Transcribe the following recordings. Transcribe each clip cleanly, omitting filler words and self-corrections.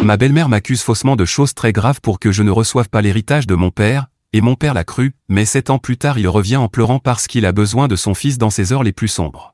Ma belle-mère m'accuse faussement de choses très graves pour que je ne reçoive pas l'héritage de mon père, et mon père l'a cru, mais 7 ans plus tard il revient en pleurant parce qu'il a besoin de son fils dans ses heures les plus sombres.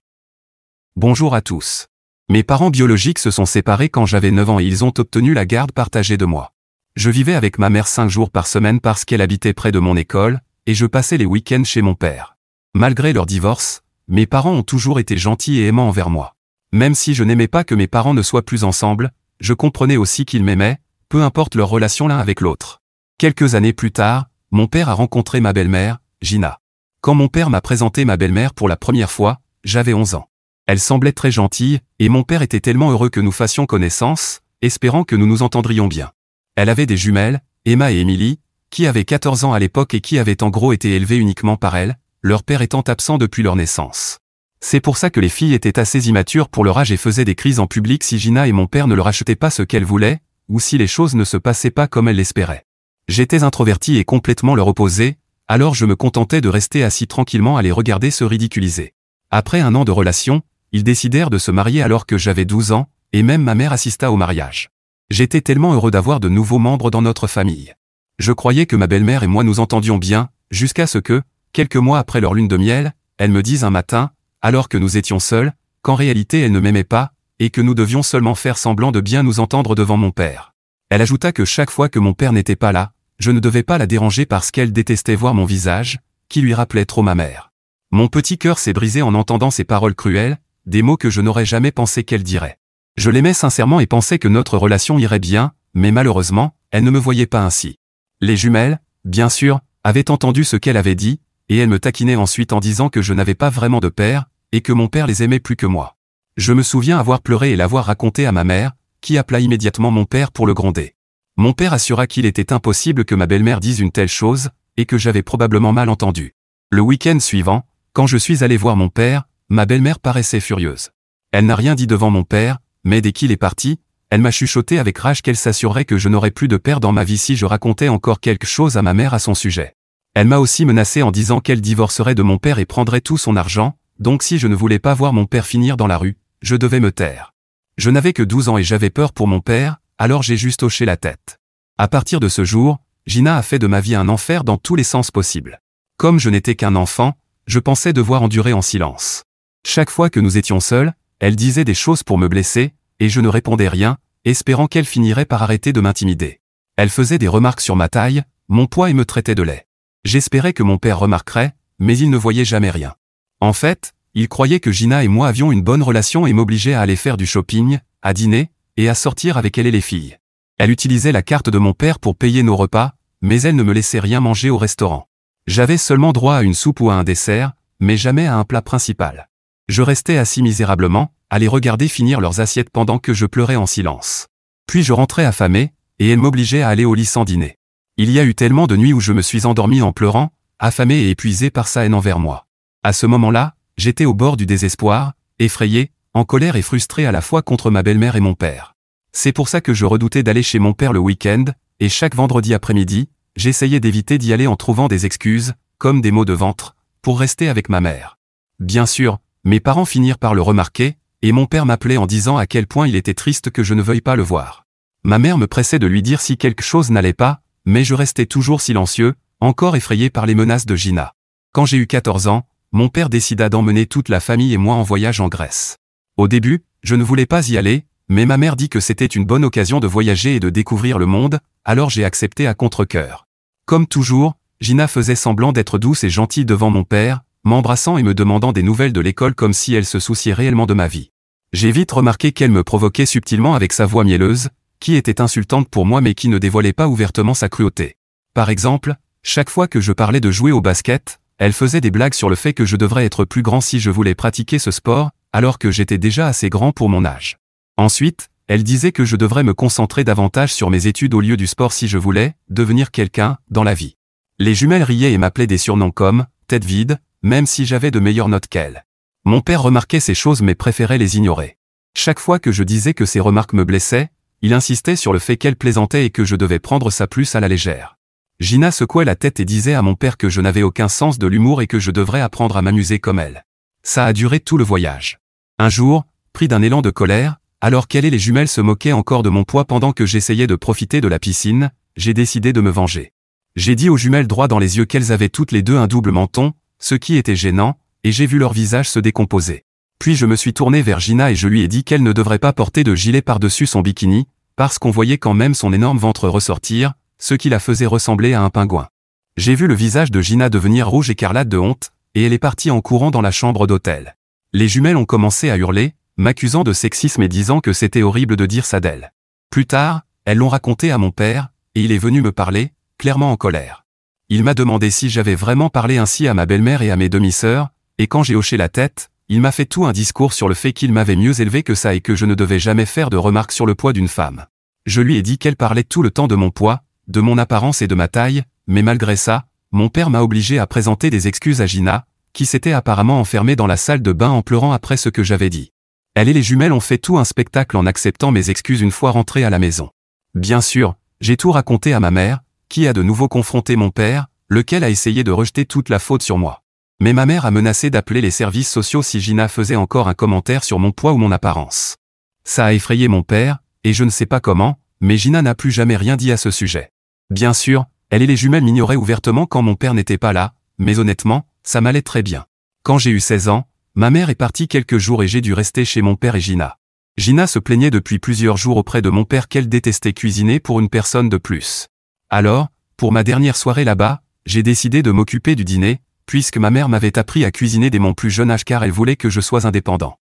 Bonjour à tous. Mes parents biologiques se sont séparés quand j'avais 9 ans et ils ont obtenu la garde partagée de moi. Je vivais avec ma mère 5 jours par semaine parce qu'elle habitait près de mon école, et je passais les week-ends chez mon père. Malgré leur divorce, mes parents ont toujours été gentils et aimants envers moi. Même si je n'aimais pas que mes parents ne soient plus ensemble, je comprenais aussi qu'ils m'aimaient, peu importe leur relation l'un avec l'autre. Quelques années plus tard, mon père a rencontré ma belle-mère, Gina. Quand mon père m'a présenté ma belle-mère pour la première fois, j'avais 11 ans. Elle semblait très gentille, et mon père était tellement heureux que nous fassions connaissance, espérant que nous nous entendrions bien. Elle avait des jumelles, Emma et Émilie, qui avaient 14 ans à l'époque et qui avaient en gros été élevées uniquement par elle, leur père étant absent depuis leur naissance. C'est pour ça que les filles étaient assez immatures pour leur âge et faisaient des crises en public si Gina et mon père ne leur achetaient pas ce qu'elles voulaient, ou si les choses ne se passaient pas comme elles l'espéraient. J'étais introverti et complètement leur opposé, alors je me contentais de rester assis tranquillement à les regarder se ridiculiser. Après 1 an de relation, ils décidèrent de se marier alors que j'avais 12 ans, et même ma mère assista au mariage. J'étais tellement heureux d'avoir de nouveaux membres dans notre famille. Je croyais que ma belle-mère et moi nous entendions bien, jusqu'à ce que, quelques mois après leur lune de miel, elle me dise un matin, alors que nous étions seuls, qu'en réalité elle ne m'aimait pas, et que nous devions seulement faire semblant de bien nous entendre devant mon père. Elle ajouta que chaque fois que mon père n'était pas là, je ne devais pas la déranger parce qu'elle détestait voir mon visage, qui lui rappelait trop ma mère. Mon petit cœur s'est brisé en entendant ces paroles cruelles, des mots que je n'aurais jamais pensé qu'elle dirait. Je l'aimais sincèrement et pensais que notre relation irait bien, mais malheureusement, elle ne me voyait pas ainsi. Les jumelles, bien sûr, avaient entendu ce qu'elle avait dit, et elles me taquinaient ensuite en disant que je n'avais pas vraiment de père, et que mon père les aimait plus que moi. Je me souviens avoir pleuré et l'avoir raconté à ma mère, qui appela immédiatement mon père pour le gronder. Mon père assura qu'il était impossible que ma belle-mère dise une telle chose, et que j'avais probablement mal entendu. Le week-end suivant, quand je suis allé voir mon père, ma belle-mère paraissait furieuse. Elle n'a rien dit devant mon père, mais dès qu'il est parti, elle m'a chuchoté avec rage qu'elle s'assurerait que je n'aurais plus de père dans ma vie si je racontais encore quelque chose à ma mère à son sujet. Elle m'a aussi menacé en disant qu'elle divorcerait de mon père et prendrait tout son argent, donc si je ne voulais pas voir mon père finir dans la rue, je devais me taire. Je n'avais que 12 ans et j'avais peur pour mon père, alors j'ai juste hoché la tête. À partir de ce jour, Gina a fait de ma vie un enfer dans tous les sens possibles. Comme je n'étais qu'un enfant, je pensais devoir endurer en silence. Chaque fois que nous étions seuls, elle disait des choses pour me blesser, et je ne répondais rien, espérant qu'elle finirait par arrêter de m'intimider. Elle faisait des remarques sur ma taille, mon poids et me traitait de laid. J'espérais que mon père remarquerait, mais il ne voyait jamais rien. En fait, il croyait que Gina et moi avions une bonne relation et m'obligeait à aller faire du shopping, à dîner, et à sortir avec elle et les filles. Elle utilisait la carte de mon père pour payer nos repas, mais elle ne me laissait rien manger au restaurant. J'avais seulement droit à une soupe ou à un dessert, mais jamais à un plat principal. Je restais assis misérablement, à les regarder finir leurs assiettes pendant que je pleurais en silence. Puis je rentrais affamé, et elle m'obligeait à aller au lit sans dîner. Il y a eu tellement de nuits où je me suis endormi en pleurant, affamé et épuisé par sa haine envers moi. À ce moment-là, j'étais au bord du désespoir, effrayé, en colère et frustré à la fois contre ma belle-mère et mon père. C'est pour ça que je redoutais d'aller chez mon père le week-end, et chaque vendredi après-midi, j'essayais d'éviter d'y aller en trouvant des excuses, comme des maux de ventre, pour rester avec ma mère. Bien sûr, mes parents finirent par le remarquer, et mon père m'appelait en disant à quel point il était triste que je ne veuille pas le voir. Ma mère me pressait de lui dire si quelque chose n'allait pas, mais je restais toujours silencieux, encore effrayé par les menaces de Gina. Quand j'ai eu 14 ans, mon père décida d'emmener toute la famille et moi en voyage en Grèce. Au début, je ne voulais pas y aller, mais ma mère dit que c'était une bonne occasion de voyager et de découvrir le monde, alors j'ai accepté à contre-cœur. Comme toujours, Gina faisait semblant d'être douce et gentille devant mon père, m'embrassant et me demandant des nouvelles de l'école comme si elle se souciait réellement de ma vie. J'ai vite remarqué qu'elle me provoquait subtilement avec sa voix mielleuse, qui était insultante pour moi mais qui ne dévoilait pas ouvertement sa cruauté. Par exemple, chaque fois que je parlais de jouer au basket, elle faisait des blagues sur le fait que je devrais être plus grand si je voulais pratiquer ce sport, alors que j'étais déjà assez grand pour mon âge. Ensuite, elle disait que je devrais me concentrer davantage sur mes études au lieu du sport si je voulais devenir quelqu'un dans la vie. Les jumelles riaient et m'appelaient des surnoms comme « tête vide », même si j'avais de meilleures notes qu'elles. Mon père remarquait ces choses mais préférait les ignorer. Chaque fois que je disais que ces remarques me blessaient, il insistait sur le fait qu'elle plaisantait et que je devais prendre ça plus à la légère. Gina secouait la tête et disait à mon père que je n'avais aucun sens de l'humour et que je devrais apprendre à m'amuser comme elle. Ça a duré tout le voyage. Un jour, pris d'un élan de colère, Alors qu'elle et les jumelles se moquaient encore de mon poids pendant que j'essayais de profiter de la piscine, j'ai décidé de me venger. J'ai dit aux jumelles droit dans les yeux qu'elles avaient toutes les deux un double menton, ce qui était gênant, et j'ai vu leur visage se décomposer. Puis je me suis tourné vers Gina et je lui ai dit qu'elle ne devrait pas porter de gilet par-dessus son bikini, parce qu'on voyait quand même son énorme ventre ressortir, ce qui la faisait ressembler à un pingouin. J'ai vu le visage de Gina devenir rouge écarlate de honte, et elle est partie en courant dans la chambre d'hôtel. Les jumelles ont commencé à hurler, m'accusant de sexisme et disant que c'était horrible de dire ça d'elle. Plus tard, elles l'ont raconté à mon père, et il est venu me parler, clairement en colère. Il m'a demandé si j'avais vraiment parlé ainsi à ma belle-mère et à mes demi-sœurs, et quand j'ai hoché la tête, il m'a fait tout un discours sur le fait qu'il m'avait mieux élevé que ça et que je ne devais jamais faire de remarques sur le poids d'une femme. Je lui ai dit qu'elle parlait tout le temps de mon poids, de mon apparence et de ma taille, mais malgré ça, mon père m'a obligé à présenter des excuses à Gina, qui s'était apparemment enfermée dans la salle de bain en pleurant après ce que j'avais dit. Elle et les jumelles ont fait tout un spectacle en acceptant mes excuses une fois rentrées à la maison. Bien sûr, j'ai tout raconté à ma mère, qui a de nouveau confronté mon père, lequel a essayé de rejeter toute la faute sur moi. Mais ma mère a menacé d'appeler les services sociaux si Gina faisait encore un commentaire sur mon poids ou mon apparence. Ça a effrayé mon père, et je ne sais pas comment, mais Gina n'a plus jamais rien dit à ce sujet. Bien sûr, elle et les jumelles m'ignoraient ouvertement quand mon père n'était pas là, mais honnêtement, ça m'allait très bien. Quand j'ai eu 16 ans, ma mère est partie quelques jours et j'ai dû rester chez mon père et Gina. Gina se plaignait depuis plusieurs jours auprès de mon père qu'elle détestait cuisiner pour une personne de plus. Alors, pour ma dernière soirée là-bas, j'ai décidé de m'occuper du dîner, puisque ma mère m'avait appris à cuisiner dès mon plus jeune âge car elle voulait que je sois indépendant.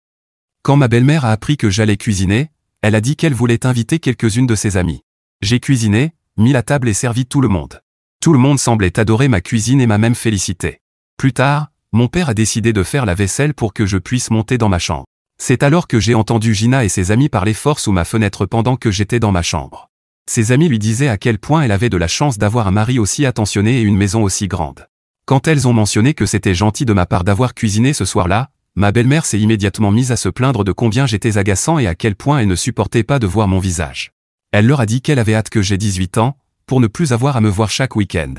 Quand ma belle-mère a appris que j'allais cuisiner, elle a dit qu'elle voulait inviter quelques-unes de ses amies. J'ai cuisiné, mis la table et servi tout le monde. Tout le monde semblait adorer ma cuisine et m'a même félicité. Plus tard, mon père a décidé de faire la vaisselle pour que je puisse monter dans ma chambre. C'est alors que j'ai entendu Gina et ses amis parler fort sous ma fenêtre pendant que j'étais dans ma chambre. Ses amis lui disaient à quel point elle avait de la chance d'avoir un mari aussi attentionné et une maison aussi grande. Quand elles ont mentionné que c'était gentil de ma part d'avoir cuisiné ce soir-là, ma belle-mère s'est immédiatement mise à se plaindre de combien j'étais agaçant et à quel point elle ne supportait pas de voir mon visage. Elle leur a dit qu'elle avait hâte que j'aie 18 ans, pour ne plus avoir à me voir chaque week-end.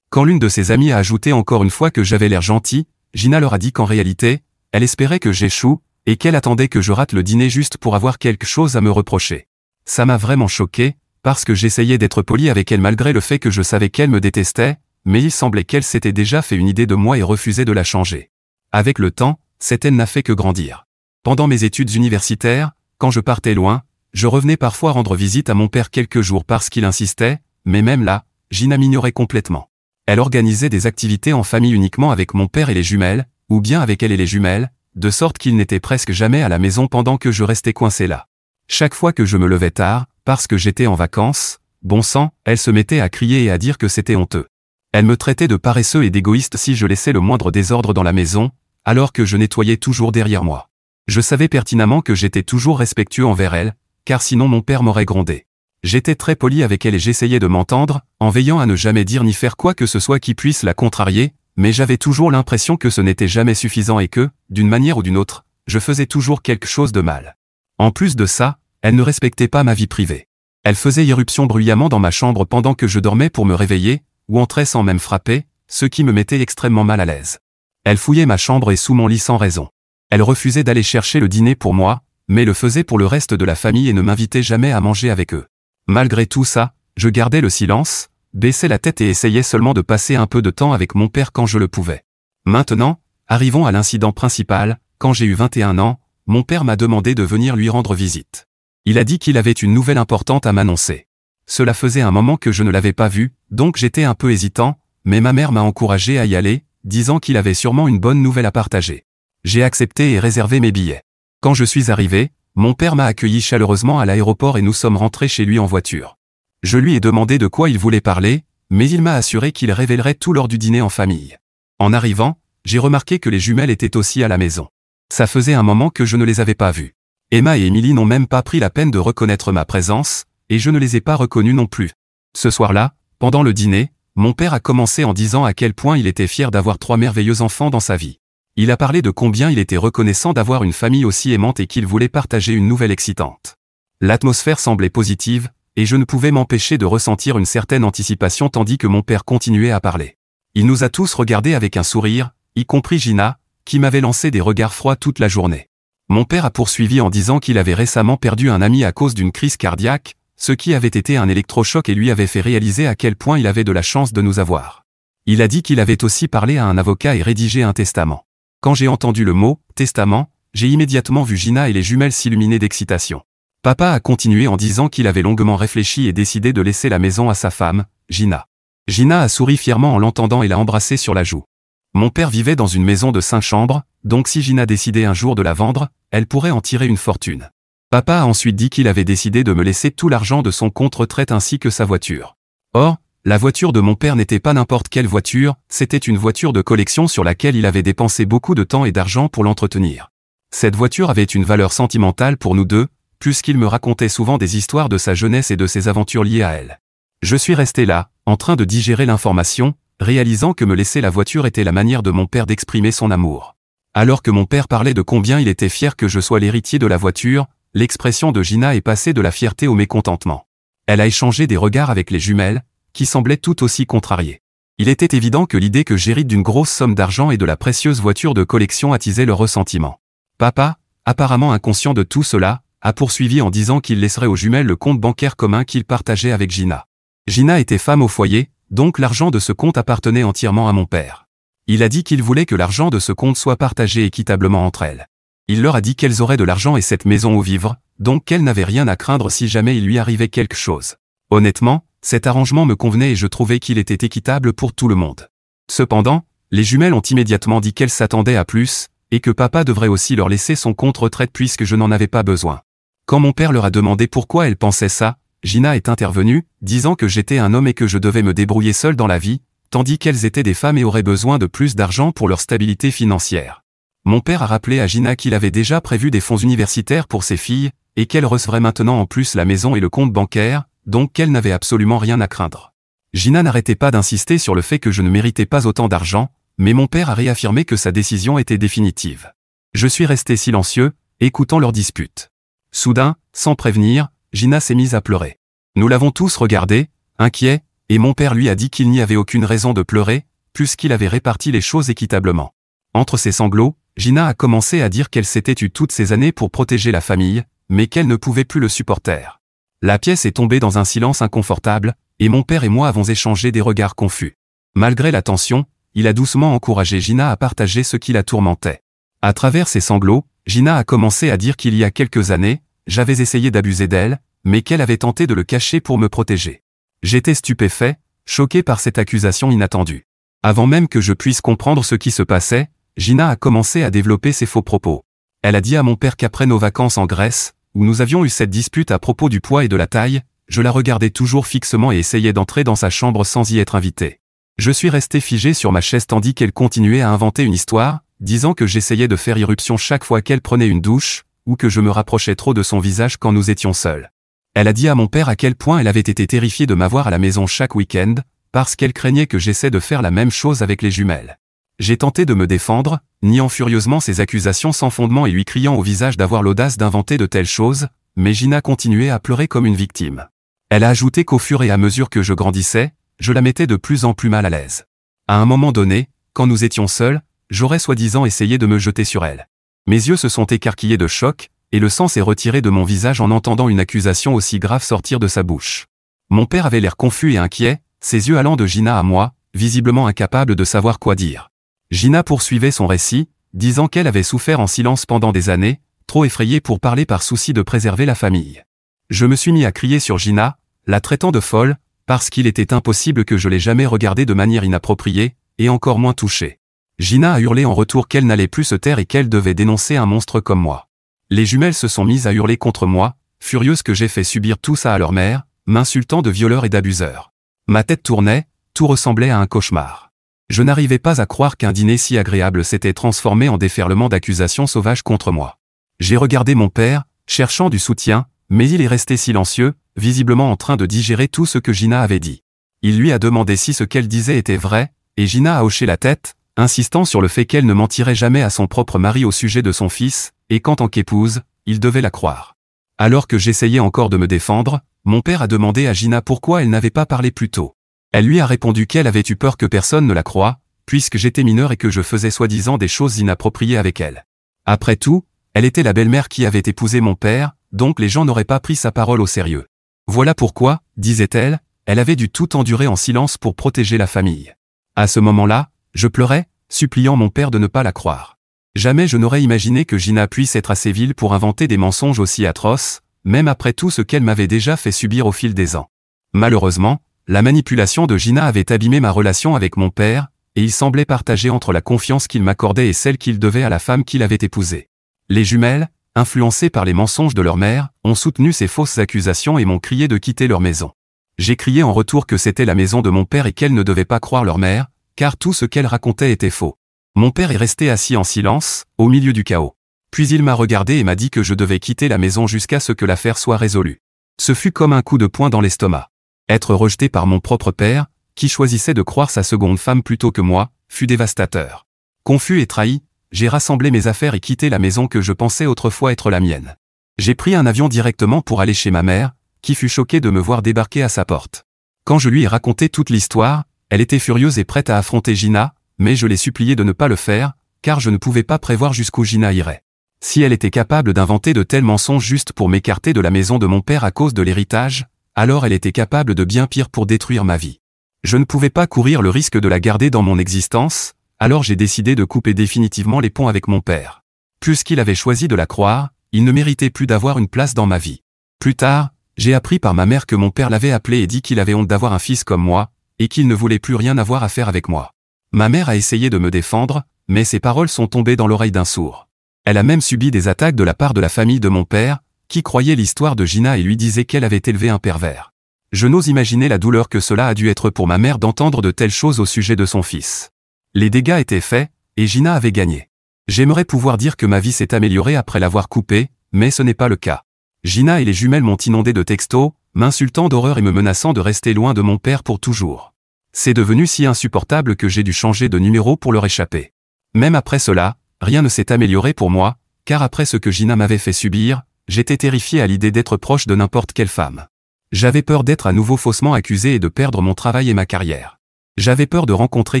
Quand l'une de ses amies a ajouté encore une fois que j'avais l'air gentil, Gina leur a dit qu'en réalité, elle espérait que j'échoue, et qu'elle attendait que je rate le dîner juste pour avoir quelque chose à me reprocher. Ça m'a vraiment choqué, parce que j'essayais d'être poli avec elle malgré le fait que je savais qu'elle me détestait, mais il semblait qu'elle s'était déjà fait une idée de moi et refusait de la changer. Avec le temps, cette haine n'a fait que grandir. Pendant mes études universitaires, quand je partais loin, je revenais parfois rendre visite à mon père quelques jours parce qu'il insistait, mais même là, Gina m'ignorait complètement. Elle organisait des activités en famille uniquement avec mon père et les jumelles, ou bien avec elle et les jumelles, de sorte qu'il n'était presque jamais à la maison pendant que je restais coincé là. Chaque fois que je me levais tard, parce que j'étais en vacances, bon sang, elle se mettait à crier et à dire que c'était honteux. Elle me traitait de paresseux et d'égoïste si je laissais le moindre désordre dans la maison, alors que je nettoyais toujours derrière moi. Je savais pertinemment que j'étais toujours respectueux envers elle, car sinon mon père m'aurait grondé. J'étais très poli avec elle et j'essayais de m'entendre, en veillant à ne jamais dire ni faire quoi que ce soit qui puisse la contrarier, mais j'avais toujours l'impression que ce n'était jamais suffisant et que, d'une manière ou d'une autre, je faisais toujours quelque chose de mal. En plus de ça, elle ne respectait pas ma vie privée. Elle faisait irruption bruyamment dans ma chambre pendant que je dormais pour me réveiller, ou entrait sans même frapper, ce qui me mettait extrêmement mal à l'aise. Elle fouillait ma chambre et sous mon lit sans raison. Elle refusait d'aller chercher le dîner pour moi, mais le faisait pour le reste de la famille et ne m'invitait jamais à manger avec eux. Malgré tout ça, je gardais le silence, baissais la tête et essayais seulement de passer un peu de temps avec mon père quand je le pouvais. Maintenant, arrivons à l'incident principal, quand j'ai eu 21 ans, mon père m'a demandé de venir lui rendre visite. Il a dit qu'il avait une nouvelle importante à m'annoncer. Cela faisait un moment que je ne l'avais pas vu, donc j'étais un peu hésitant, mais ma mère m'a encouragé à y aller, disant qu'il avait sûrement une bonne nouvelle à partager. J'ai accepté et réservé mes billets. Quand je suis arrivé, mon père m'a accueilli chaleureusement à l'aéroport et nous sommes rentrés chez lui en voiture. Je lui ai demandé de quoi il voulait parler, mais il m'a assuré qu'il révélerait tout lors du dîner en famille. En arrivant, j'ai remarqué que les jumelles étaient aussi à la maison. Ça faisait un moment que je ne les avais pas vues. Emma et Émilie n'ont même pas pris la peine de reconnaître ma présence, et je ne les ai pas reconnues non plus. Ce soir-là, pendant le dîner, mon père a commencé en disant à quel point il était fier d'avoir 3 merveilleux enfants dans sa vie. Il a parlé de combien il était reconnaissant d'avoir une famille aussi aimante et qu'il voulait partager une nouvelle excitante. L'atmosphère semblait positive, et je ne pouvais m'empêcher de ressentir une certaine anticipation tandis que mon père continuait à parler. Il nous a tous regardés avec un sourire, y compris Gina, qui m'avait lancé des regards froids toute la journée. Mon père a poursuivi en disant qu'il avait récemment perdu un ami à cause d'une crise cardiaque, ce qui avait été un électrochoc et lui avait fait réaliser à quel point il avait de la chance de nous avoir. Il a dit qu'il avait aussi parlé à un avocat et rédigé un testament. Quand j'ai entendu le mot « testament », j'ai immédiatement vu Gina et les jumelles s'illuminer d'excitation. Papa a continué en disant qu'il avait longuement réfléchi et décidé de laisser la maison à sa femme, Gina. Gina a souri fièrement en l'entendant et l'a embrassé sur la joue. Mon père vivait dans une maison de 5 chambres, donc si Gina décidait un jour de la vendre, elle pourrait en tirer une fortune. Papa a ensuite dit qu'il avait décidé de me laisser tout l'argent de son compte retraite ainsi que sa voiture. Or, la voiture de mon père n'était pas n'importe quelle voiture, c'était une voiture de collection sur laquelle il avait dépensé beaucoup de temps et d'argent pour l'entretenir. Cette voiture avait une valeur sentimentale pour nous deux, puisqu'il me racontait souvent des histoires de sa jeunesse et de ses aventures liées à elle. Je suis resté là, en train de digérer l'information, réalisant que me laisser la voiture était la manière de mon père d'exprimer son amour. Alors que mon père parlait de combien il était fier que je sois l'héritier de la voiture, l'expression de Gina est passée de la fierté au mécontentement. Elle a échangé des regards avec les jumelles, qui semblaient tout aussi contrariées. Il était évident que l'idée que j'hérite d'une grosse somme d'argent et de la précieuse voiture de collection attisait leur ressentiment. Papa, apparemment inconscient de tout cela, a poursuivi en disant qu'il laisserait aux jumelles le compte bancaire commun qu'il partageait avec Gina. Gina était femme au foyer, donc l'argent de ce compte appartenait entièrement à mon père. Il a dit qu'il voulait que l'argent de ce compte soit partagé équitablement entre elles. Il leur a dit qu'elles auraient de l'argent et cette maison où vivre, donc qu'elles n'avaient rien à craindre si jamais il lui arrivait quelque chose. Honnêtement, cet arrangement me convenait et je trouvais qu'il était équitable pour tout le monde. Cependant, les jumelles ont immédiatement dit qu'elles s'attendaient à plus, et que papa devrait aussi leur laisser son compte retraite puisque je n'en avais pas besoin. Quand mon père leur a demandé pourquoi elles pensaient ça, Gina est intervenue, disant que j'étais un homme et que je devais me débrouiller seul dans la vie, tandis qu'elles étaient des femmes et auraient besoin de plus d'argent pour leur stabilité financière. Mon père a rappelé à Gina qu'il avait déjà prévu des fonds universitaires pour ses filles, et qu'elle recevrait maintenant en plus la maison et le compte bancaire, donc qu'elle n'avait absolument rien à craindre. Gina n'arrêtait pas d'insister sur le fait que je ne méritais pas autant d'argent, mais mon père a réaffirmé que sa décision était définitive. Je suis resté silencieux, écoutant leur dispute. Soudain, sans prévenir, Gina s'est mise à pleurer. Nous l'avons tous regardée, inquiets, et mon père lui a dit qu'il n'y avait aucune raison de pleurer, puisqu'il avait réparti les choses équitablement. Entre ses sanglots, Gina a commencé à dire qu'elle s'était tue toutes ces années pour protéger la famille, mais qu'elle ne pouvait plus le supporter. La pièce est tombée dans un silence inconfortable, et mon père et moi avons échangé des regards confus. Malgré la tension, il a doucement encouragé Gina à partager ce qui la tourmentait. À travers ses sanglots, Gina a commencé à dire qu'il y a quelques années, j'avais essayé d'abuser d'elle, mais qu'elle avait tenté de le cacher pour me protéger. J'étais stupéfait, choqué par cette accusation inattendue. Avant même que je puisse comprendre ce qui se passait, Gina a commencé à développer ses faux propos. Elle a dit à mon père qu'après nos vacances en Grèce, où nous avions eu cette dispute à propos du poids et de la taille, je la regardais toujours fixement et essayais d'entrer dans sa chambre sans y être invité. Je suis resté figé sur ma chaise tandis qu'elle continuait à inventer une histoire, disant que j'essayais de faire irruption chaque fois qu'elle prenait une douche, ou que je me rapprochais trop de son visage quand nous étions seuls. Elle a dit à mon père à quel point elle avait été terrifiée de m'avoir à la maison chaque week-end, parce qu'elle craignait que j'essaie de faire la même chose avec les jumelles. J'ai tenté de me défendre, niant furieusement ces accusations sans fondement et lui criant au visage d'avoir l'audace d'inventer de telles choses, mais Gina continuait à pleurer comme une victime. Elle a ajouté qu'au fur et à mesure que je grandissais, je la mettais de plus en plus mal à l'aise. À un moment donné, quand nous étions seuls, j'aurais soi-disant essayé de me jeter sur elle. Mes yeux se sont écarquillés de choc, et le sang s'est retiré de mon visage en entendant une accusation aussi grave sortir de sa bouche. Mon père avait l'air confus et inquiet, ses yeux allant de Gina à moi, visiblement incapable de savoir quoi dire. Gina poursuivait son récit, disant qu'elle avait souffert en silence pendant des années, trop effrayée pour parler par souci de préserver la famille. Je me suis mis à crier sur Gina, la traitant de folle, parce qu'il était impossible que je l'ai jamais regardée de manière inappropriée, et encore moins touchée. Gina a hurlé en retour qu'elle n'allait plus se taire et qu'elle devait dénoncer un monstre comme moi. Les jumelles se sont mises à hurler contre moi, furieuses que j'ai fait subir tout ça à leur mère, m'insultant de violeur et d'abuseur. Ma tête tournait, tout ressemblait à un cauchemar. Je n'arrivais pas à croire qu'un dîner si agréable s'était transformé en déferlement d'accusations sauvages contre moi. J'ai regardé mon père, cherchant du soutien, mais il est resté silencieux, visiblement en train de digérer tout ce que Gina avait dit. Il lui a demandé si ce qu'elle disait était vrai, et Gina a hoché la tête, insistant sur le fait qu'elle ne mentirait jamais à son propre mari au sujet de son fils, et qu'en tant qu'épouse, il devait la croire. Alors que j'essayais encore de me défendre, mon père a demandé à Gina pourquoi elle n'avait pas parlé plus tôt. Elle lui a répondu qu'elle avait eu peur que personne ne la croie, puisque j'étais mineur et que je faisais soi-disant des choses inappropriées avec elle. Après tout, Elle était la belle-mère qui avait épousé mon père, donc les gens n'auraient pas pris sa parole au sérieux. Voilà pourquoi, disait-elle, elle avait dû tout endurer en silence pour protéger la famille. À ce moment-là, je pleurais, suppliant mon père de ne pas la croire. Jamais je n'aurais imaginé que Gina puisse être assez vile pour inventer des mensonges aussi atroces, même après tout ce qu'elle m'avait déjà fait subir au fil des ans. Malheureusement, la manipulation de Gina avait abîmé ma relation avec mon père, et il semblait partager entre la confiance qu'il m'accordait et celle qu'il devait à la femme qu'il avait épousée. Les jumelles, influencées par les mensonges de leur mère, ont soutenu ces fausses accusations et m'ont crié de quitter leur maison. J'ai crié en retour que c'était la maison de mon père et qu'elle ne devait pas croire leur mère, car tout ce qu'elle racontait était faux. Mon père est resté assis en silence, au milieu du chaos. Puis il m'a regardé et m'a dit que je devais quitter la maison jusqu'à ce que l'affaire soit résolue. Ce fut comme un coup de poing dans l'estomac. Être rejeté par mon propre père, qui choisissait de croire sa seconde femme plutôt que moi, fut dévastateur. Confus et trahi, j'ai rassemblé mes affaires et quitté la maison que je pensais autrefois être la mienne. J'ai pris un avion directement pour aller chez ma mère, qui fut choquée de me voir débarquer à sa porte. Quand je lui ai raconté toute l'histoire, elle était furieuse et prête à affronter Gina, mais je l'ai suppliée de ne pas le faire, car je ne pouvais pas prévoir jusqu'où Gina irait. Si elle était capable d'inventer de tels mensonges juste pour m'écarter de la maison de mon père à cause de l'héritage, alors elle était capable de bien pire pour détruire ma vie. Je ne pouvais pas courir le risque de la garder dans mon existence, alors j'ai décidé de couper définitivement les ponts avec mon père. Puisqu'il avait choisi de la croire, il ne méritait plus d'avoir une place dans ma vie. Plus tard, j'ai appris par ma mère que mon père l'avait appelé et dit qu'il avait honte d'avoir un fils comme moi, et qu'il ne voulait plus rien avoir à faire avec moi. Ma mère a essayé de me défendre, mais ses paroles sont tombées dans l'oreille d'un sourd. Elle a même subi des attaques de la part de la famille de mon père, qui croyait l'histoire de Gina et lui disait qu'elle avait élevé un pervers. Je n'ose imaginer la douleur que cela a dû être pour ma mère d'entendre de telles choses au sujet de son fils. Les dégâts étaient faits, et Gina avait gagné. J'aimerais pouvoir dire que ma vie s'est améliorée après l'avoir coupée, mais ce n'est pas le cas. Gina et les jumelles m'ont inondé de textos, m'insultant d'horreur et me menaçant de rester loin de mon père pour toujours. C'est devenu si insupportable que j'ai dû changer de numéro pour leur échapper. Même après cela, rien ne s'est amélioré pour moi, car après ce que Gina m'avait fait subir, j'étais terrifié à l'idée d'être proche de n'importe quelle femme. J'avais peur d'être à nouveau faussement accusé et de perdre mon travail et ma carrière. J'avais peur de rencontrer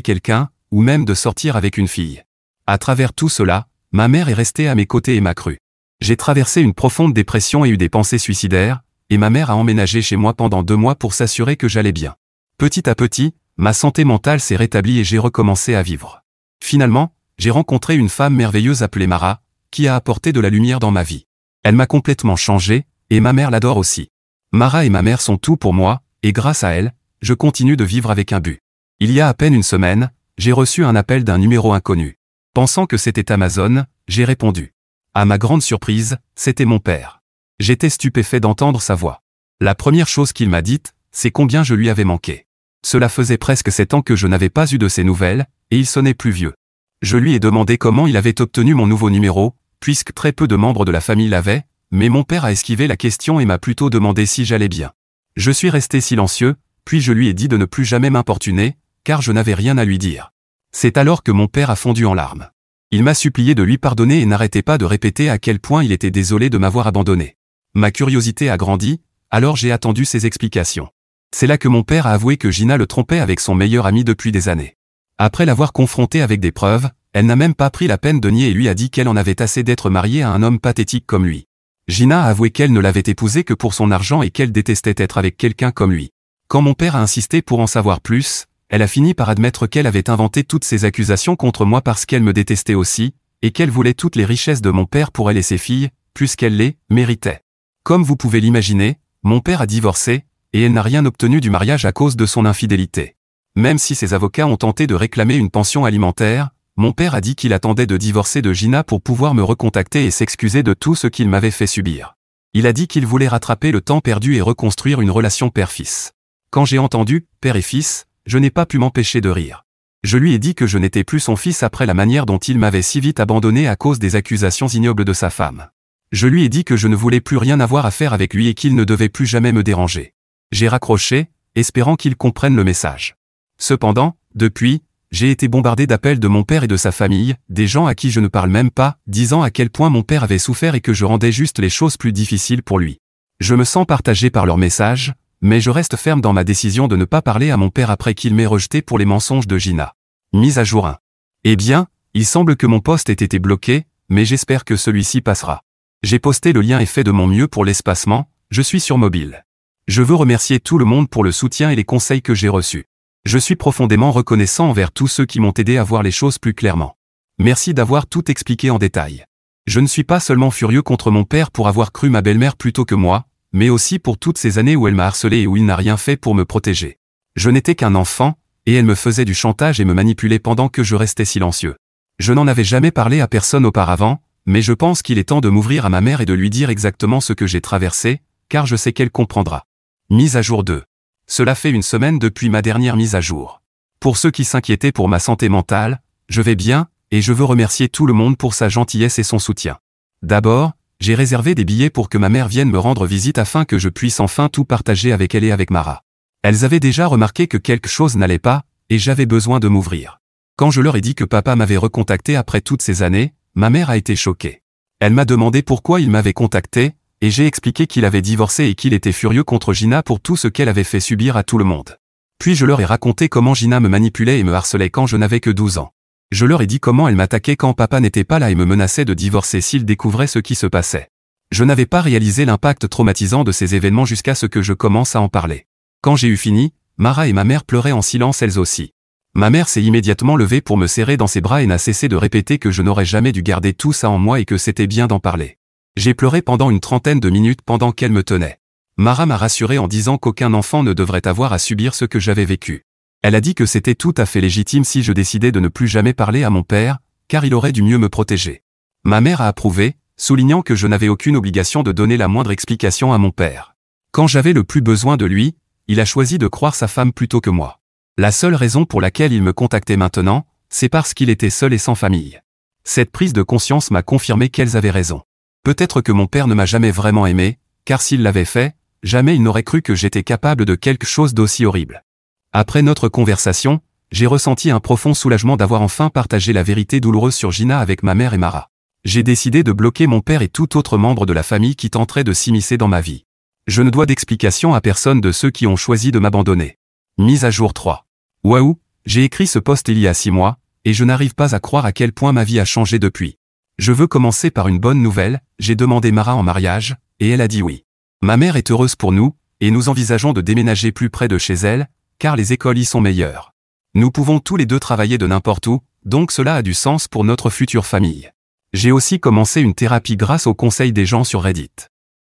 quelqu'un, ou même de sortir avec une fille. À travers tout cela, ma mère est restée à mes côtés et m'a cru. J'ai traversé une profonde dépression et eu des pensées suicidaires, et ma mère a emménagé chez moi pendant 2 mois pour s'assurer que j'allais bien. Petit à petit, ma santé mentale s'est rétablie et j'ai recommencé à vivre. Finalement, j'ai rencontré une femme merveilleuse appelée Mara, qui a apporté de la lumière dans ma vie. Elle m'a complètement changé, et ma mère l'adore aussi. Mara et ma mère sont tout pour moi, et grâce à elle, je continue de vivre avec un but. Il y a à peine une semaine, j'ai reçu un appel d'un numéro inconnu. Pensant que c'était Amazon, j'ai répondu. À ma grande surprise, c'était mon père. J'étais stupéfait d'entendre sa voix. La première chose qu'il m'a dite, c'est combien je lui avais manqué. Cela faisait presque 7 ans que je n'avais pas eu de ses nouvelles, et il sonnait plus vieux. Je lui ai demandé comment il avait obtenu mon nouveau numéro, puisque très peu de membres de la famille l'avaient, mais mon père a esquivé la question et m'a plutôt demandé si j'allais bien. Je suis resté silencieux, puis je lui ai dit de ne plus jamais m'importuner, car je n'avais rien à lui dire. C'est alors que mon père a fondu en larmes. Il m'a supplié de lui pardonner et n'arrêtait pas de répéter à quel point il était désolé de m'avoir abandonné. Ma curiosité a grandi, alors j'ai attendu ses explications. C'est là que mon père a avoué que Gina le trompait avec son meilleur ami depuis des années. Après l'avoir confronté avec des preuves, elle n'a même pas pris la peine de nier et lui a dit qu'elle en avait assez d'être mariée à un homme pathétique comme lui. Gina a avoué qu'elle ne l'avait épousé que pour son argent et qu'elle détestait être avec quelqu'un comme lui. Quand mon père a insisté pour en savoir plus, elle a fini par admettre qu'elle avait inventé toutes ces accusations contre moi parce qu'elle me détestait aussi, et qu'elle voulait toutes les richesses de mon père pour elle et ses filles, puisqu'elle les méritait. Comme vous pouvez l'imaginer, mon père a divorcé, et elle n'a rien obtenu du mariage à cause de son infidélité. Même si ses avocats ont tenté de réclamer une pension alimentaire, mon père a dit qu'il attendait de divorcer de Gina pour pouvoir me recontacter et s'excuser de tout ce qu'il m'avait fait subir. Il a dit qu'il voulait rattraper le temps perdu et reconstruire une relation père-fils. Quand j'ai entendu « père et fils », je n'ai pas pu m'empêcher de rire. Je lui ai dit que je n'étais plus son fils après la manière dont il m'avait si vite abandonné à cause des accusations ignobles de sa femme. Je lui ai dit que je ne voulais plus rien avoir à faire avec lui et qu'il ne devait plus jamais me déranger. J'ai raccroché, espérant qu'il comprenne le message. Cependant, depuis, j'ai été bombardé d'appels de mon père et de sa famille, des gens à qui je ne parle même pas, disant à quel point mon père avait souffert et que je rendais juste les choses plus difficiles pour lui. Je me sens partagé par leurs messages, mais je reste ferme dans ma décision de ne pas parler à mon père après qu'il m'ait rejeté pour les mensonges de Gina. Mise à jour 1. Eh bien, il semble que mon poste ait été bloqué, mais j'espère que celui-ci passera. J'ai posté le lien et fait de mon mieux pour l'espacement, je suis sur mobile. Je veux remercier tout le monde pour le soutien et les conseils que j'ai reçus. Je suis profondément reconnaissant envers tous ceux qui m'ont aidé à voir les choses plus clairement. Merci d'avoir tout expliqué en détail. Je ne suis pas seulement furieux contre mon père pour avoir cru ma belle-mère plutôt que moi, mais aussi pour toutes ces années où elle m'a harcelé et où il n'a rien fait pour me protéger. Je n'étais qu'un enfant, et elle me faisait du chantage et me manipulait pendant que je restais silencieux. Je n'en avais jamais parlé à personne auparavant, mais je pense qu'il est temps de m'ouvrir à ma mère et de lui dire exactement ce que j'ai traversé, car je sais qu'elle comprendra. Mise à jour 2. Cela fait une semaine depuis ma dernière mise à jour. Pour ceux qui s'inquiétaient pour ma santé mentale, je vais bien, et je veux remercier tout le monde pour sa gentillesse et son soutien. D'abord, j'ai réservé des billets pour que ma mère vienne me rendre visite afin que je puisse enfin tout partager avec elle et avec Mara. Elles avaient déjà remarqué que quelque chose n'allait pas, et j'avais besoin de m'ouvrir. Quand je leur ai dit que papa m'avait recontacté après toutes ces années, ma mère a été choquée. Elle m'a demandé pourquoi il m'avait contacté, et j'ai expliqué qu'il avait divorcé et qu'il était furieux contre Gina pour tout ce qu'elle avait fait subir à tout le monde. Puis je leur ai raconté comment Gina me manipulait et me harcelait quand je n'avais que 12 ans. Je leur ai dit comment elle m'attaquait quand papa n'était pas là et me menaçait de divorcer s'il découvrait ce qui se passait. Je n'avais pas réalisé l'impact traumatisant de ces événements jusqu'à ce que je commence à en parler. Quand j'ai eu fini, Mara et ma mère pleuraient en silence elles aussi. Ma mère s'est immédiatement levée pour me serrer dans ses bras et n'a cessé de répéter que je n'aurais jamais dû garder tout ça en moi et que c'était bien d'en parler. J'ai pleuré pendant une trentaine de minutes pendant qu'elle me tenait. Mara m'a rassuré en disant qu'aucun enfant ne devrait avoir à subir ce que j'avais vécu. Elle a dit que c'était tout à fait légitime si je décidais de ne plus jamais parler à mon père, car il aurait dû mieux me protéger. Ma mère a approuvé, soulignant que je n'avais aucune obligation de donner la moindre explication à mon père. Quand j'avais le plus besoin de lui, il a choisi de croire sa femme plutôt que moi. La seule raison pour laquelle il me contactait maintenant, c'est parce qu'il était seul et sans famille. Cette prise de conscience m'a confirmé qu'elles avaient raison. Peut-être que mon père ne m'a jamais vraiment aimé, car s'il l'avait fait, jamais il n'aurait cru que j'étais capable de quelque chose d'aussi horrible. Après notre conversation, j'ai ressenti un profond soulagement d'avoir enfin partagé la vérité douloureuse sur Gina avec ma mère et Mara. J'ai décidé de bloquer mon père et tout autre membre de la famille qui tenterait de s'immiscer dans ma vie. Je ne dois d'explication à personne de ceux qui ont choisi de m'abandonner. Mise à jour 3. Waouh, j'ai écrit ce post il y a 6 mois, et je n'arrive pas à croire à quel point ma vie a changé depuis. Je veux commencer par une bonne nouvelle, j'ai demandé Mara en mariage, et elle a dit oui. Ma mère est heureuse pour nous, et nous envisageons de déménager plus près de chez elle, car les écoles y sont meilleures. Nous pouvons tous les deux travailler de n'importe où, donc cela a du sens pour notre future famille. J'ai aussi commencé une thérapie grâce aux conseils des gens sur Reddit.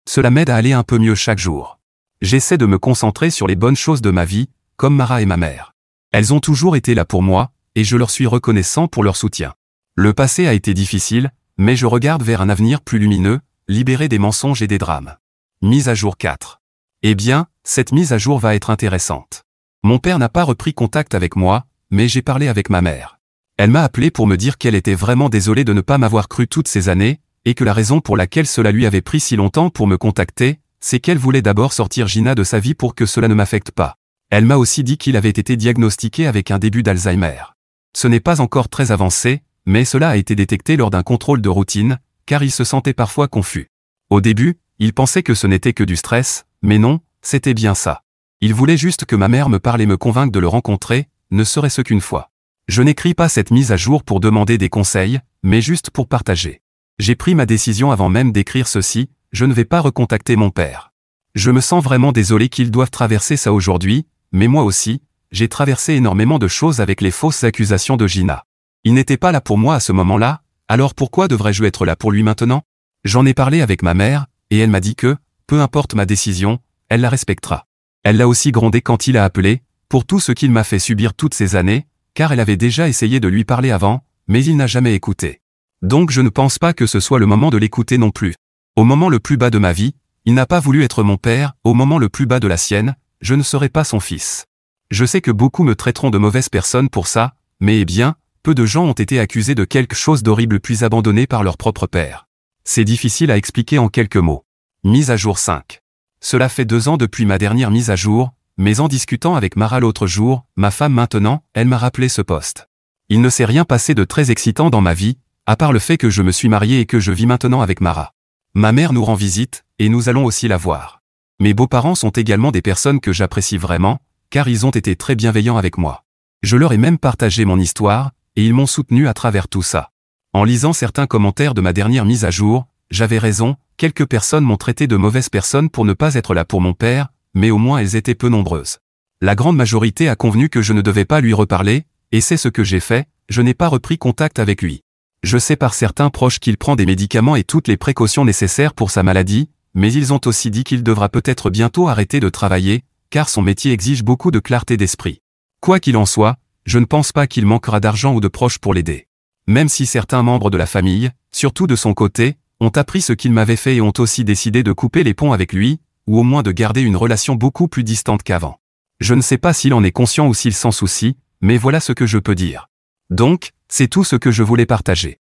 Cela m'aide à aller un peu mieux chaque jour. J'essaie de me concentrer sur les bonnes choses de ma vie, comme Mara et ma mère. Elles ont toujours été là pour moi, et je leur suis reconnaissant pour leur soutien. Le passé a été difficile, mais je regarde vers un avenir plus lumineux, libéré des mensonges et des drames. Mise à jour 4. Eh bien, cette mise à jour va être intéressante. Mon père n'a pas repris contact avec moi, mais j'ai parlé avec ma mère. Elle m'a appelé pour me dire qu'elle était vraiment désolée de ne pas m'avoir cru toutes ces années, et que la raison pour laquelle cela lui avait pris si longtemps pour me contacter, c'est qu'elle voulait d'abord sortir Gina de sa vie pour que cela ne m'affecte pas. Elle m'a aussi dit qu'il avait été diagnostiqué avec un début d'Alzheimer. Ce n'est pas encore très avancé, mais cela a été détecté lors d'un contrôle de routine, car il se sentait parfois confus. Au début, il pensait que ce n'était que du stress, mais non, c'était bien ça. Il voulait juste que ma mère me parle et me convainque de le rencontrer, ne serait-ce qu'une fois. Je n'écris pas cette mise à jour pour demander des conseils, mais juste pour partager. J'ai pris ma décision avant même d'écrire ceci, je ne vais pas recontacter mon père. Je me sens vraiment désolé qu'ils doivent traverser ça aujourd'hui, mais moi aussi, j'ai traversé énormément de choses avec les fausses accusations de Gina. Il n'était pas là pour moi à ce moment-là, alors pourquoi devrais-je être là pour lui maintenant? J'en ai parlé avec ma mère, et elle m'a dit que, peu importe ma décision, elle la respectera. Elle l'a aussi grondé quand il a appelé, pour tout ce qu'il m'a fait subir toutes ces années, car elle avait déjà essayé de lui parler avant, mais il n'a jamais écouté. Donc je ne pense pas que ce soit le moment de l'écouter non plus. Au moment le plus bas de ma vie, il n'a pas voulu être mon père, au moment le plus bas de la sienne, je ne serai pas son fils. Je sais que beaucoup me traiteront de mauvaise personne pour ça, mais eh bien, peu de gens ont été accusés de quelque chose d'horrible puis abandonnés par leur propre père. C'est difficile à expliquer en quelques mots. Mise à jour 5. Cela fait 2 ans depuis ma dernière mise à jour, mais en discutant avec Mara l'autre jour, ma femme maintenant, elle m'a rappelé ce post. Il ne s'est rien passé de très excitant dans ma vie, à part le fait que je me suis marié et que je vis maintenant avec Mara. Ma mère nous rend visite, et nous allons aussi la voir. Mes beaux-parents sont également des personnes que j'apprécie vraiment, car ils ont été très bienveillants avec moi. Je leur ai même partagé mon histoire, et ils m'ont soutenu à travers tout ça. En lisant certains commentaires de ma dernière mise à jour, j'avais raison, quelques personnes m'ont traité de mauvaise personne pour ne pas être là pour mon père, mais au moins elles étaient peu nombreuses. La grande majorité a convenu que je ne devais pas lui reparler, et c'est ce que j'ai fait, je n'ai pas repris contact avec lui. Je sais par certains proches qu'il prend des médicaments et toutes les précautions nécessaires pour sa maladie, mais ils ont aussi dit qu'il devra peut-être bientôt arrêter de travailler, car son métier exige beaucoup de clarté d'esprit. Quoi qu'il en soit, je ne pense pas qu'il manquera d'argent ou de proches pour l'aider. Même si certains membres de la famille, surtout de son côté, ont appris ce qu'il m'avait fait et ont aussi décidé de couper les ponts avec lui, ou au moins de garder une relation beaucoup plus distante qu'avant. Je ne sais pas s'il en est conscient ou s'il s'en soucie, mais voilà ce que je peux dire. Donc, c'est tout ce que je voulais partager.